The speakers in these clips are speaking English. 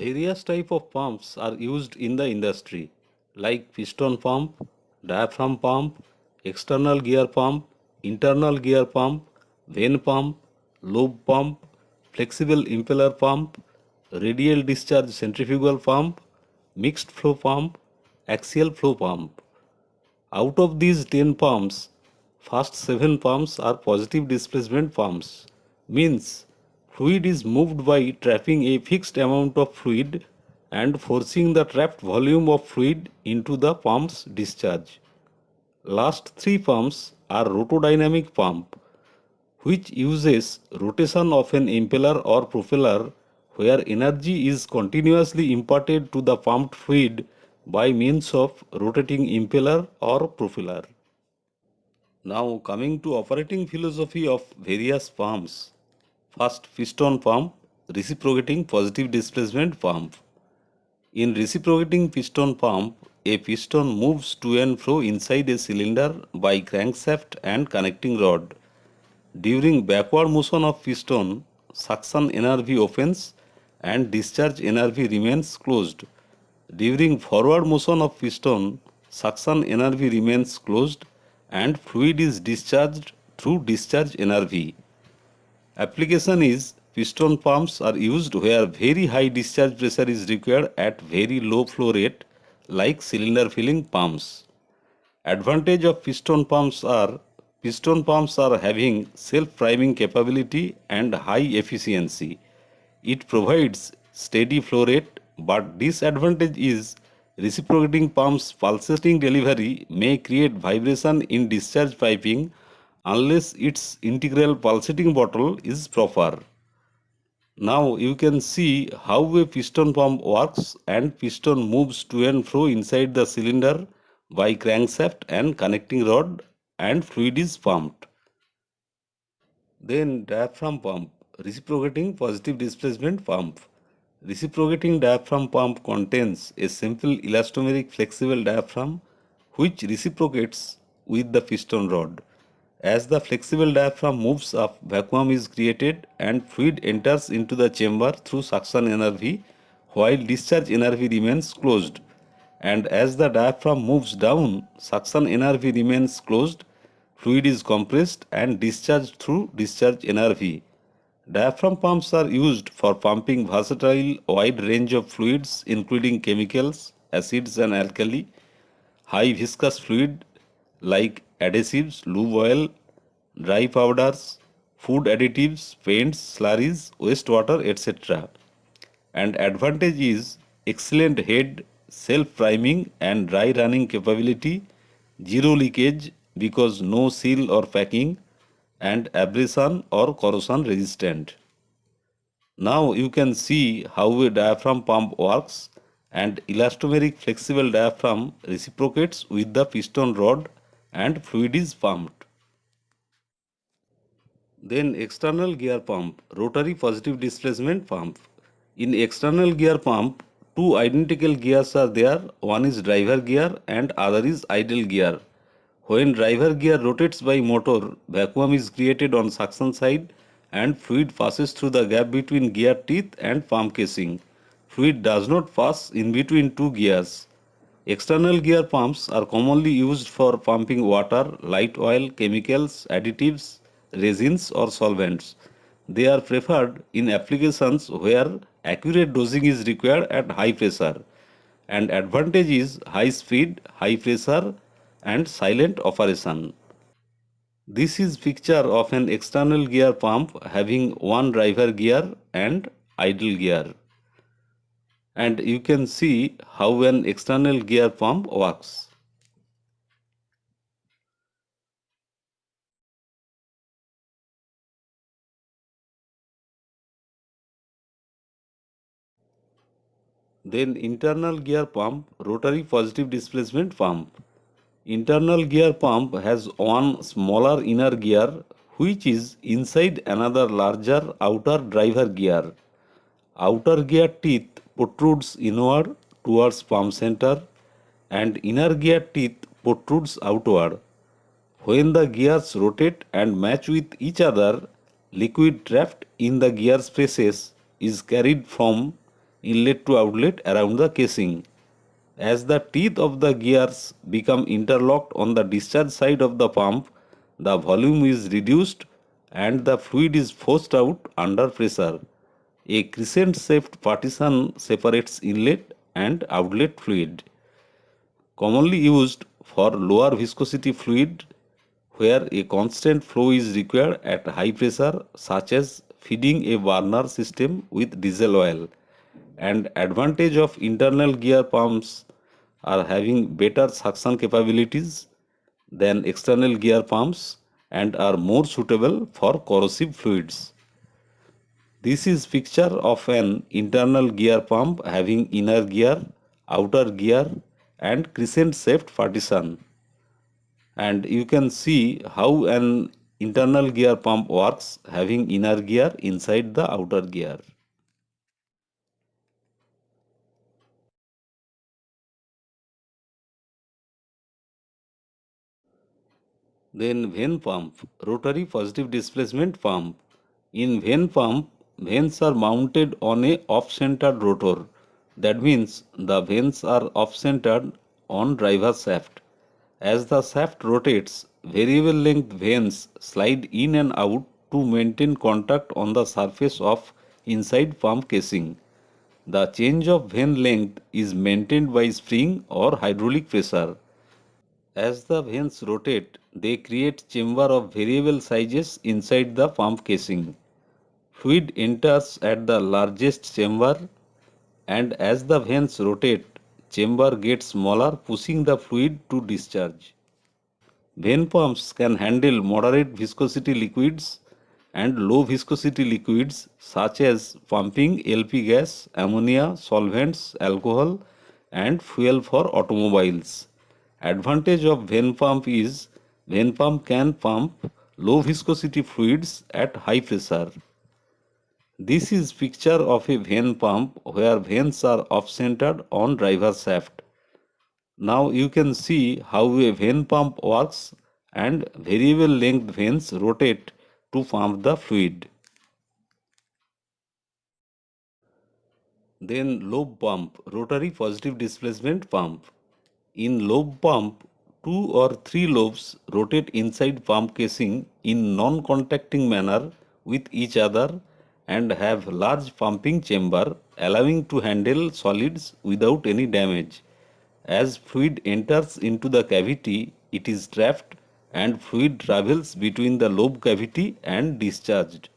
Various type of pumps are used in the industry like piston pump, diaphragm pump, external gear pump, internal gear pump, vane pump, lobe pump, flexible impeller pump, radial discharge centrifugal pump, mixed flow pump, axial flow pump. Out of these 10 pumps, first 7 pumps are positive displacement pumps. Means fluid is moved by trapping a fixed amount of fluid and forcing the trapped volume of fluid into the pump's discharge. Last 3 pumps are rotodynamic pump, which uses rotation of an impeller or propeller where energy is continuously imparted to the pumped fluid by means of rotating impeller or propeller. Now coming to operating philosophy of various pumps. First, piston pump, reciprocating positive displacement pump. In reciprocating piston pump, a piston moves to and fro inside a cylinder by crankshaft and connecting rod. During backward motion of piston, suction NRV opens and discharge NRV remains closed. During forward motion of piston, suction NRV remains closed and fluid is discharged through discharge NRV. Application is piston pumps are used where very high discharge pressure is required at very low flow rate like cylinder filling pumps. Advantage of piston pumps are having self-priming capability and high efficiency. It provides steady flow rate, but disadvantage is reciprocating pumps pulsating delivery may create vibration in discharge piping unless its integral pulsating bottle is proper. Now you can see how a piston pump works and piston moves to and fro inside the cylinder by crankshaft and connecting rod and fluid is pumped. Then diaphragm pump, reciprocating positive displacement pump. Reciprocating diaphragm pump contains a simple elastomeric flexible diaphragm which reciprocates with the piston rod. As the flexible diaphragm moves up, vacuum is created and fluid enters into the chamber through suction NRV while discharge NRV remains closed. And as the diaphragm moves down, suction NRV remains closed, fluid is compressed and discharged through discharge NRV. Diaphragm pumps are used for pumping versatile wide range of fluids including chemicals, acids and alkali, high viscous fluid like adhesives, lube oil, dry powders, food additives, paints, slurries, wastewater, etc. And advantage is excellent head, self-priming and dry running capability, zero leakage because no seal or packing, and abrasion or corrosion resistant. Now you can see how a diaphragm pump works and elastomeric flexible diaphragm reciprocates with the piston rod and fluid is pumped. Then external gear pump, rotary positive displacement pump. In external gear pump, two identical gears are there. One is driver gear and other is idle gear. When driver gear rotates by motor, vacuum is created on suction side and fluid passes through the gap between gear teeth and pump casing. Fluid does not pass in between two gears. External gear pumps are commonly used for pumping water, light oil, chemicals, additives, resins or solvents. They are preferred in applications where accurate dosing is required at high pressure. And advantage is high speed, high pressure and silent operation. This is picture of an external gear pump having one driver gear and idle gear. And you can see how an external gear pump works. Then internal gear pump, rotary positive displacement pump. Internal gear pump has one smaller inner gear which is inside another larger outer driver gear. Outer gear teeth protrudes inward towards pump center and inner gear teeth protrudes outward. When the gears rotate and match with each other, liquid trapped in the gear spaces is carried from inlet to outlet around the casing. As the teeth of the gears become interlocked on the discharge side of the pump, the volume is reduced and the fluid is forced out under pressure. A crescent shaped partition separates inlet and outlet fluid. Commonly used for lower viscosity fluid where a constant flow is required at high pressure, such as feeding a burner system with diesel oil. And advantage of internal gear pumps are having better suction capabilities than external gear pumps and are more suitable for corrosive fluids. This is picture of an internal gear pump having inner gear, outer gear and crescent shaped partition. And you can see how an internal gear pump works having inner gear inside the outer gear. Then vane pump, rotary positive displacement pump. In vane pump, vanes are mounted on a off-centered rotor. That means the vanes are off-centered on driver shaft. As the shaft rotates, variable length vanes slide in and out to maintain contact on the surface of inside pump casing. The change of vane length is maintained by spring or hydraulic pressure. As the vanes rotate, they create chamber of variable sizes inside the pump casing. Fluid enters at the largest chamber and as the vanes rotate, chamber gets smaller pushing the fluid to discharge. Vane pumps can handle moderate viscosity liquids and low viscosity liquids such as pumping LP gas, ammonia, solvents, alcohol and fuel for automobiles. Advantage of vane pump is vane pump can pump low viscosity fluids at high pressure. This is picture of a vane pump where vanes are off-centered on driver shaft. Now you can see how a vane pump works and variable length vanes rotate to pump the fluid. Then lobe pump, rotary positive displacement pump. In lobe pump, two or three lobes rotate inside pump casing in non-contacting manner with each other and have large pumping chamber allowing to handle solids without any damage. As fluid enters into the cavity, it is trapped and fluid travels between the lobe cavity and discharged.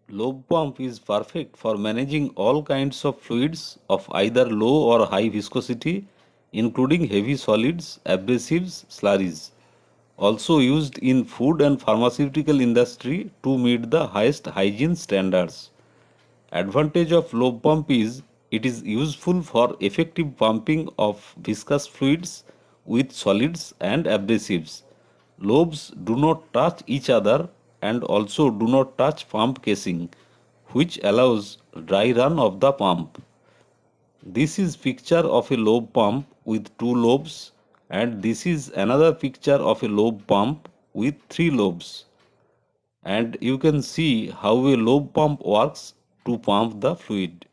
Lobe pump is perfect for managing all kinds of fluids of either low or high viscosity, including heavy solids, abrasives, slurries. Also used in food and pharmaceutical industry to meet the highest hygiene standards. Advantage of lobe pump is it is useful for effective pumping of viscous fluids with solids and abrasives. Lobes do not touch each other and also do not touch pump casing, which allows dry run of the pump. This is picture of a lobe pump with two lobes and this is another picture of a lobe pump with three lobes. And you can see how a lobe pump works to pump the fluid.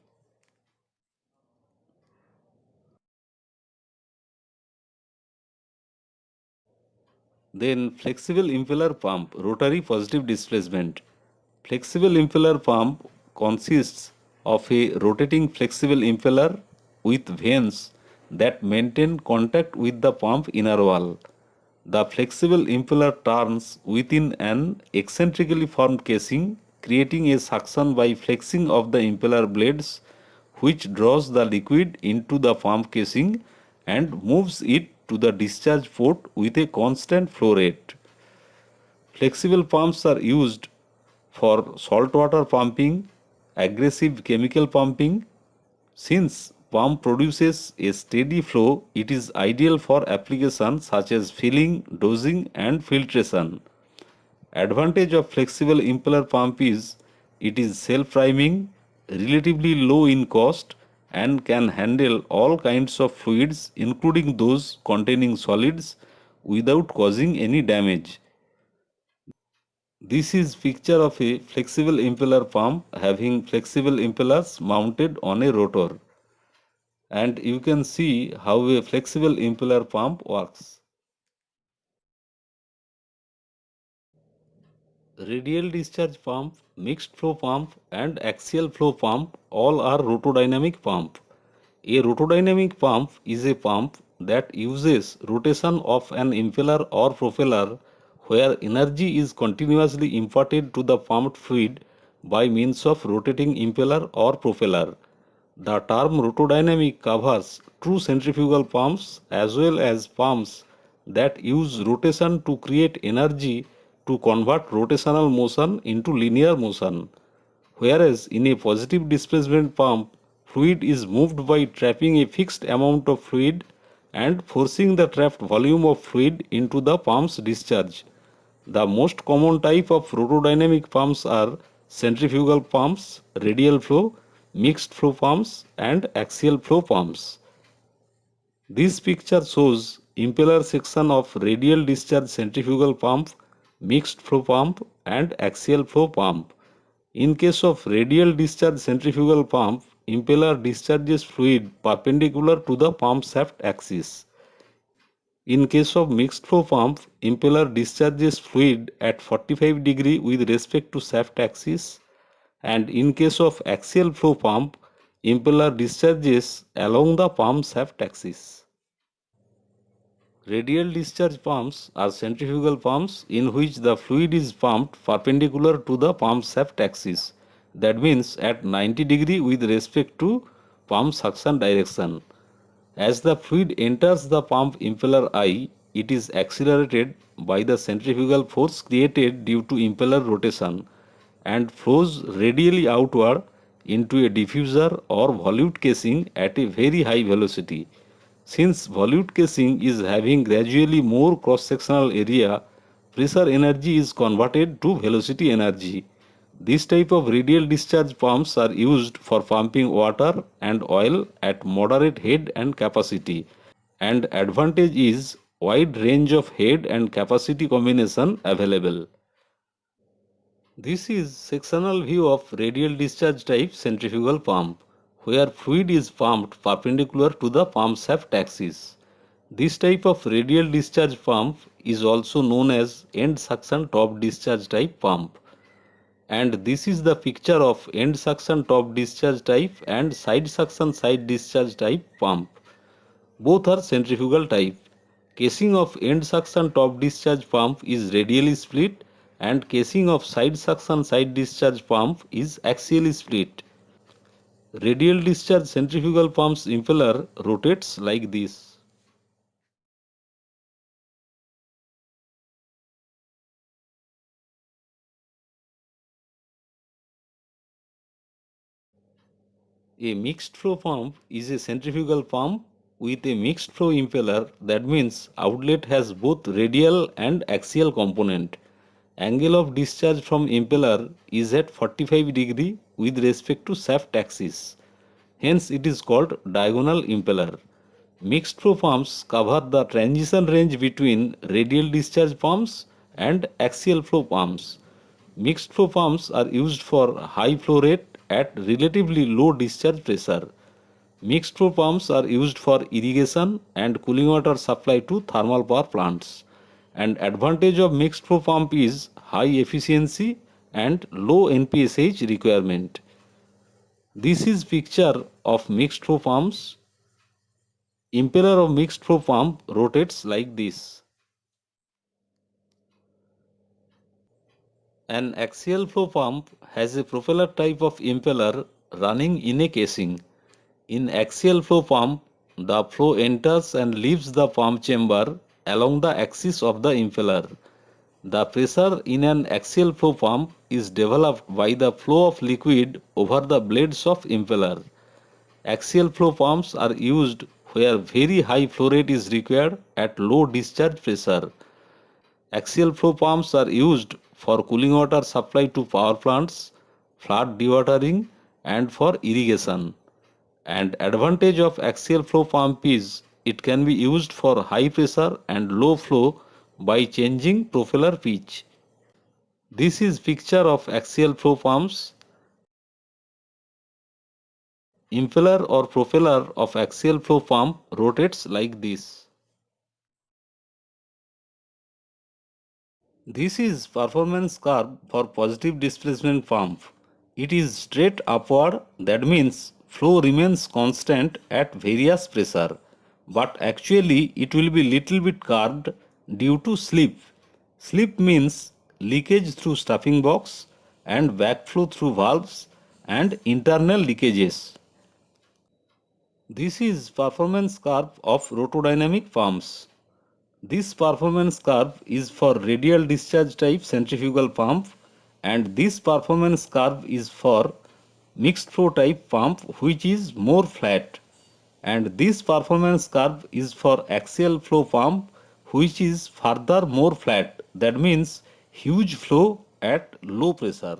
Then flexible impeller pump, rotary positive displacement. Flexible impeller pump consists of a rotating flexible impeller with vanes that maintain contact with the pump inner wall. The flexible impeller turns within an eccentrically formed casing, creating a suction by flexing of the impeller blades, which draws the liquid into the pump casing and moves it to the discharge port with a constant flow rate. Flexible pumps are used for saltwater pumping, aggressive chemical pumping. Since pump produces a steady flow, it is ideal for applications such as filling, dosing and filtration. Advantage of flexible impeller pump is it is self-priming, relatively low in cost and can handle all kinds of fluids including those containing solids without causing any damage. This is picture of a flexible impeller pump having flexible impellers mounted on a rotor, and you can see how a flexible impeller pump works. Radial discharge pump, mixed flow pump and axial flow pump all are rotodynamic pump. A rotodynamic pump is a pump that uses rotation of an impeller or propeller where energy is continuously imparted to the pumped fluid by means of rotating impeller or propeller. The term rotodynamic covers true centrifugal pumps as well as pumps that use rotation to create energy to convert rotational motion into linear motion. Whereas in a positive displacement pump, fluid is moved by trapping a fixed amount of fluid and forcing the trapped volume of fluid into the pump's discharge. The most common type of rotodynamic pumps are centrifugal pumps, radial flow, mixed flow pumps, and axial flow pumps. This picture shows impeller section of radial discharge centrifugal pump, mixed flow pump, and axial flow pump. In case of radial discharge centrifugal pump, impeller discharges fluid perpendicular to the pump shaft axis. In case of mixed flow pump, impeller discharges fluid at 45 degree with respect to shaft axis, and in case of axial flow pump, impeller discharges along the pump shaft axis. Radial discharge pumps are centrifugal pumps in which the fluid is pumped perpendicular to the pump shaft axis. That means at 90 degree with respect to pump suction direction. As the fluid enters the pump impeller eye, it is accelerated by the centrifugal force created due to impeller rotation and flows radially outward into a diffuser or volute casing at a very high velocity. Since volute casing is having gradually more cross-sectional area, pressure energy is converted to velocity energy. This type of radial discharge pumps are used for pumping water and oil at moderate head and capacity. And advantage is wide range of head and capacity combination available. This is sectional view of radial discharge type centrifugal pump, where fluid is pumped perpendicular to the pump shaft axis. This type of radial discharge pump is also known as end suction top discharge type pump. And this is the picture of end suction top discharge type and side suction side discharge type pump. Both are centrifugal type. Casing of end suction top discharge pump is radially split and casing of side suction side discharge pump is axially split. Radial discharge centrifugal pump's impeller rotates like this. A mixed flow pump is a centrifugal pump with a mixed flow impeller. That means outlet has both radial and axial component. Angle of discharge from impeller is at 45 degree with respect to shaft axis. Hence it is called diagonal impeller. Mixed flow pumps cover the transition range between radial discharge pumps and axial flow pumps. Mixed flow pumps are used for high flow rate at relatively low discharge pressure. Mixed flow pumps are used for irrigation and cooling water supply to thermal power plants. And advantage of mixed flow pump is high efficiency and low NPSH requirement. This is picture of mixed flow pumps. Impeller of mixed flow pump rotates like this. An axial flow pump has a propeller type of impeller running in a casing. In axial flow pump, the flow enters and leaves the pump chamber along the axis of the impeller. The pressure in an axial flow pump is developed by the flow of liquid over the blades of impeller. Axial flow pumps are used where very high flow rate is required at low discharge pressure. Axial flow pumps are used for cooling water supply to power plants, flood dewatering, and for irrigation. And advantage of axial flow pump is it can be used for high pressure and low flow by changing propeller pitch. This is picture of axial flow pumps. Impeller or propeller of axial flow pump rotates like this. This is performance curve for positive displacement pump. It is straight upward, that means flow remains constant at various pressure, but actually it will be little bit curved due to slip. Slip means leakage through stuffing box and backflow through valves and internal leakages. This is performance curve of rotodynamic pumps. This performance curve is for radial discharge type centrifugal pump, and this performance curve is for mixed flow type pump, which is more flat, and this performance curve is for axial flow pump, which is further more flat, that means huge flow at low pressure.